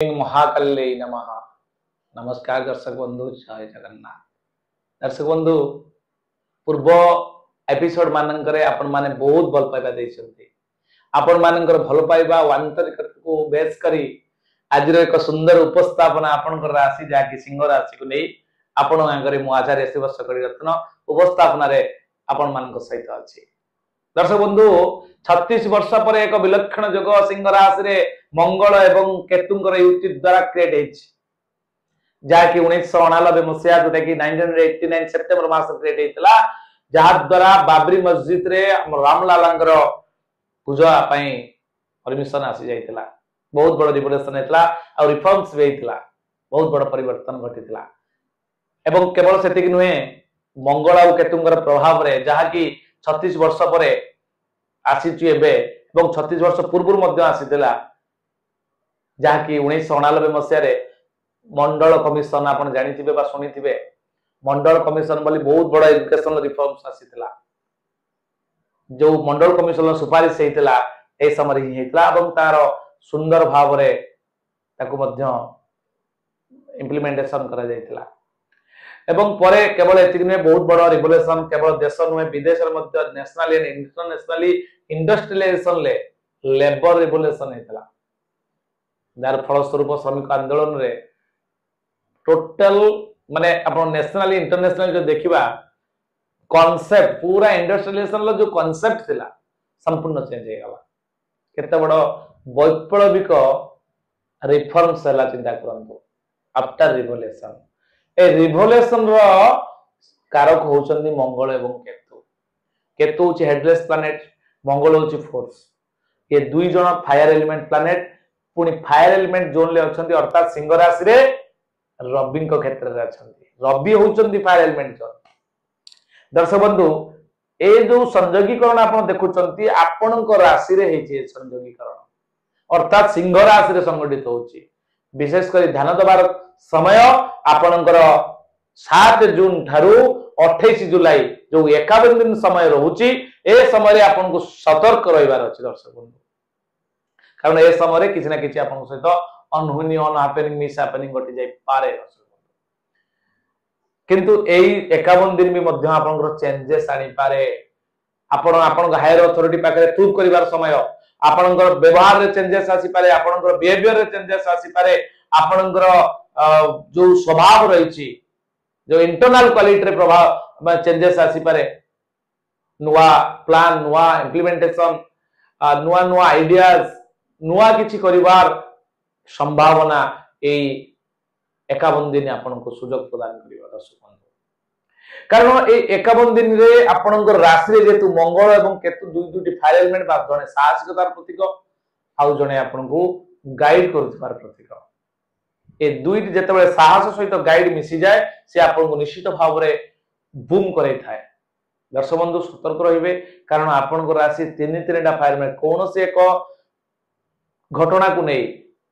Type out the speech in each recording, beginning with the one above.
महाकाल्ये नमः। नमस्कार दर्शक बंधु, जय जगन्नाथ। दर्शक बंधु, पूर्व एपिसोड मानकरे आपण माने बहुत भल पाइबा दैछन्ती। आपण मानकर भल पाइबा व आंतरिकता को बेस करी आज एक सुंदर उपस्थापना आपनकर राशि जाकी सिंह राशि को नहीं आपण आगरे मु आचार्य शिव सकड़ी रत्न उपस्थापना रे आपण मानक सहित अछि। दर्शक बंधु, 36 वर्ष पर एक विलक्षण जोग सिंह राशि रे मंगल एवं केतुंकर युति द्वारा क्रिएट होइछि, जाकी 1989 मसिया जोटा कि 1989 सेप्टेम्बर मास क्रिएट हेतला, जहा द्वारा बाबरी मस्जिद रे रामलालांकर पूजा पई परमिशन आसी जाइतला। बहुत बड़ रिवोल्यूशन हेतला और रिफॉर्म्स भी हेतला, बहुत बड़ परिवर्तन घटितला। एवं केवल सेतिक नुहे, मंगल और केतुंकर प्रभाव रे जहा कि 36 वर्ष परे आसीचु एबे एवं 36 वर्ष पूर्व मध्य आसीतला, जहा कि 1989 मसिया रे मंडल कमिशन आपण जानिथिबे बा सुनिथिबे। मंडल कमिशन बोली बहुत बड़ एजुकेशनल रिफॉर्म्स आसीतला, जो मंडल कमिशन सुपारिश हेतला ए समय ही हेतला एवं तार सुंदर भाव रे ताको मध्य इंप्लीमेंटेशन करा जायतला। एवं परे केवल एतिक नुहे, बहुत बड़ रिवोल्यूशन केवल देश नुहे विदेश मध्य नेशनल एंड इंटरनेशनली इंडस्ट्रियलाइजेशन ले लेबर रिवोल्यूशन हेतला, जार फलस्वरूप श्रमिक आंदोलन रे टोटल माने अपन नेशनली इंटरनेशनल जो देखिबा कांसेप्ट पूरा इंडस्ट्रियलाइजेशन लो जो कांसेप्ट थिला संपूर्ण चेंज हे गला। केते बड़ वैप्लविक रिफॉर्म्स हला चिंता करंतु आफ्टर रिवोल्यूशन। ए रिवोल्यूशन रो कारक होचंदी मंगल एवं केतु। केतु होची हेडलेस प्लैनेट, मंगल होची फोर्स। ये दुई जण फायर एलिमेंट प्लैनेट, पुनी फायर एलिमेंट जोन ले अछंती, अर्थात सिंह राशि रे रवि को क्षेत्र रे अछंती। रवि होचंती फायर एलिमेंट जोन। दर्शक बंधु, ए जो संयोगीकरण आपण देखुचंती आपणक राशि रे हेची संयोगीकरण, अर्थात सिंह राशि रे संगठित होची। विशेष कर ध्यान दबार समय आपणकर 7 जून ठारू 28 जुलाई जो 51 दिन समय रहूची, ए समय आपन को सतर्क रहिबार अछि दर्शक बंधु। कारण ए समय किसी ना किसी आपन सहित अनहोनी अनहैपनिंग मिस हैपनिंग घटी जाय पारे दर्शक बंधु। किंतु एई 51 दिन भी मध्य आपन चेंजेस आनी पारे। आपन आपन हायर अथॉरिटी पाखरे प्रूव करिवार समय आपन व्यवहार रे चेंजेस आसी पारे, आपन बिहेवियर रे चेंजेस आसी पारे, आपन जो स्वभाव रही जो इंटरनल क्वालिटी रे प्रभाव चेंजेस आसी पारे। नुआ प्लान, नुआ इंप्लीमेंटेशन, नुआ नुआ आइडियाज, नुआ किछि करिवार संभावना एई 51 दिन आपन को सुयोग प्रदान करिवा दर्शक बंधु। कारण ए 51 दिन रे आपन राशि रे जेतु मंगल एवं केतु दुई फायर एलिमेंट बा जने साहसिकतार प्रतीक आउ जने आपन को गाइड करथबार प्रतीक। ए दुईटी जेतेबेले साहस सहित गाइड मिसी जाए से आपन को निश्चित भाव रे बूम करे थाए। दर्शक बंधु सतर्क रहिबे, कारण आपन को राशि तीनटा फायर एलिमेंट कोन से एक घटना को नहीं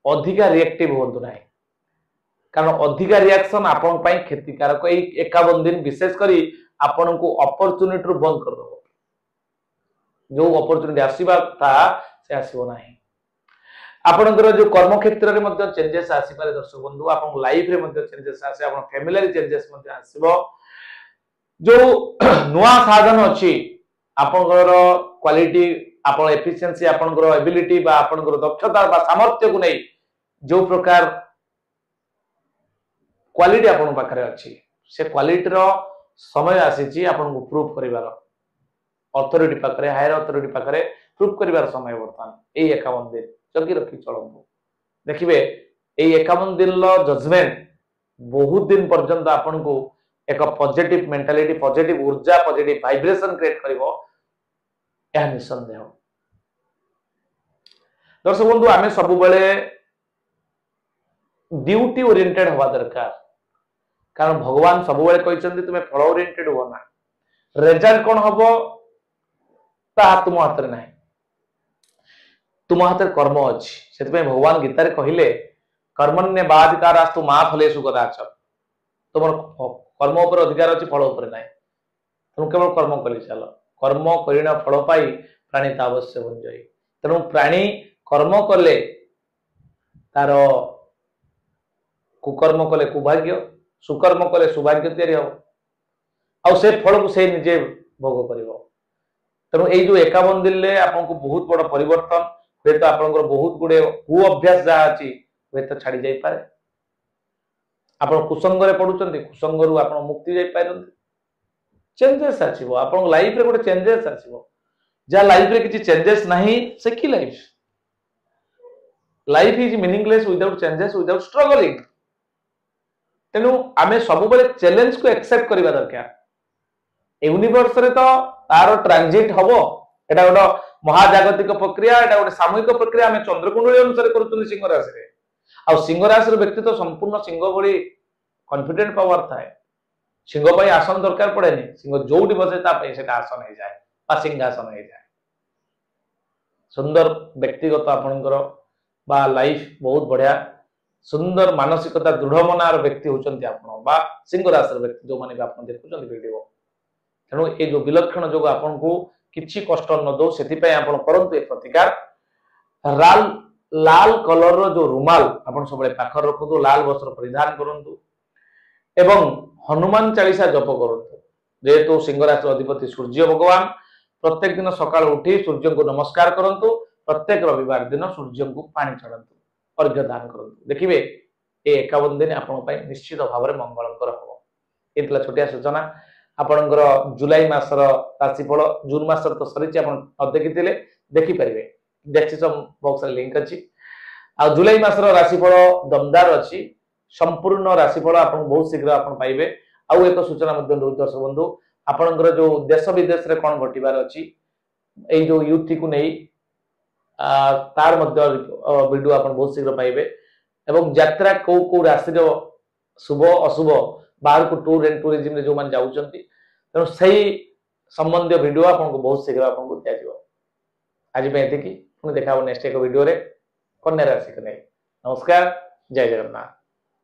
अधिका रिएक्टिव होंतु नाही, कारण अधिका रिएक्शन आपन पई क्षतिकारक। ए 51 दिन विशेष करी आपन को अपॉर्चुनिटी रु बंद कर दो। जो अपॉर्चुनिटी आसीबा था से आसीबो नाही। आपनकर जो कर्म क्षेत्र रे मध्ये चेंजेस आसी पारे दर्शक बंधु, आपन लाइफ रे मध्ये चेंजेस आसे, आपन फैमिली रे चेंजेस मध्ये आसीबो। जो नुआ साधन अछि आपनकर क्वालिटी, आपन एफिशिएंसी, आपनकर एबिलिटी बा आपनकर दक्षता बा सामर्थ्य को नहीं जो प्रकार क्वालिटी आपन पाखरे अछि, से क्वालिटी रो समय आसीची आपन को प्रूफ करिवार अथॉरिटी पाखरे, हायर अथॉरिटी पाखरे प्रूफ करिवार समय वर्तमान ए 51 दिन जल्दी रखी चलंतु। देखिबे ए 51 दिन लो जजमेंट बहुत दिन पर्यंत आपन को एक पॉजिटिव मेंटालिटी, पॉजिटिव ऊर्जा, पॉजिटिव वाइब्रेशन क्रिएट करिवो, यह निसंदेह। दर्शक बंधु, आमे सब बेले ड्यूटी ओरिएंटेड होवा दरकार, कारण भगवान सब बेले कहिसंती तुमे फल ओरिएंटेड हो ना, रिजल्ट कोन हबो ता तुम हाथ रे नाही, तुम हाथ रे कर्म अछि। सेति पे भगवान गीता रे कहिले कर्मण्य बाधिकारास्तु मा फलेषु कदाच। तुमर कर्म ऊपर अधिकार अछि, फल ऊपर नाही। तुम केवल कर्म करि चल, कर्म करिना फल पाई प्राणी तावश्य बन जाई। तेणु प्राणी कर्म कले तार कुकर्म कले कुभाग्य सुकर्म कले सौभाग्य तैयारी हम आउ से फल को से निजे भोग कर तेणु ये जो 51 दिन में आपको बहुत बड़ परिवर्तन हे तो आप बहुत गुड़े कु अभ्यास जहाँ अच्छी हे तो छाड़ी जापे आप कुसंग पढ़ुं कुसंग आप मुक्ति जापर चेंजेस आसो आप लाइफ रे गोटे चेंजेस आसो जहाँ लाइफ रे किसी चेंजेस नहीं से कि life life is meaningless without changes without struggling तेणु आमे सब बेले चैलेंज को एक्सेप्ट करबा दरकार यूनिवर्स रे तो तार ट्रांजिट हबो एटा गोटे महाजागतिक प्रक्रिया एटा गोटे सामूहिक प्रक्रिया आमे चंद्रकुंडली अनुसार करूछन सिंह राशि रे आ सिंह राशि रो व्यक्ति तो संपूर्ण सिंह भली कॉन्फिडेंट पावर थाए सिंह पई आसन दरकार पड़ेनी सिंह जोउटी बसे ता पई सेटा आसन हो जाए बा सिंहासन हो जाए सुंदर व्यक्तिगत आपनकर बा लाइफ बहुत बढ़िया सुंदर मानसिकता दृढ़ मनार व्यक्ति होचंती आपण बा सिंह राशि व्यक्ति जो माने आपण देखुचंती वीडियो तेणु ये जो विलक्षण जोग आपण को किछि कष्ट न दो सेति पय आपण करंतु ए प्रतिकार लाल लाल कलर रो जो रुमाल आपण सबले पाखर रखतु लाल वस्त्र परिधान करंतु एवं हनुमान चालीसा जप करंतु जेहेतु सिंह राशि अधिपति सूर्य भगवान प्रत्येक दिन सकाळ उठी सूर्य को नमस्कार करंतु प्रत्येक रविवार दिन सूर्य को पानी चढ़ातु अर्घ्य दान करंतु देखिबे ए 51 दिन आपण पय निश्चित भाव में मंगलकर हो एतला छोटिया सूचना आपणकर जुलाई मासर राशिफल जून मासर तो सरी आप देखी देखिपारे डेस्क्रिप्शन बॉक्स लिंक अच्छी आ जुलाई मासर राशिफल दमदार अच्छी संपूर्ण राशिफल आप बहुत शीघ्र आप पाइबे आउ एक सूचना दर्शक बंधु आपणकर जो देश विदेश रे कौन घटबार अच्छी ये जो युति को नहीं तार वीडियो आप बहुत शीघ्र पाइबे एवं यात्रा कौ कौ राशि शुभ अशुभ बाहर को टूर एंड टूरिज्म जो मैंने जाऊँगी तेणु से संबंधी वीडियो आपको बहुत शीघ्र आपको दिज्व आज ये पुणी देखा नेक्स्ट एक वीडियो रे कन्या राशि को नहीं नमस्कार जय जगन्नाथ।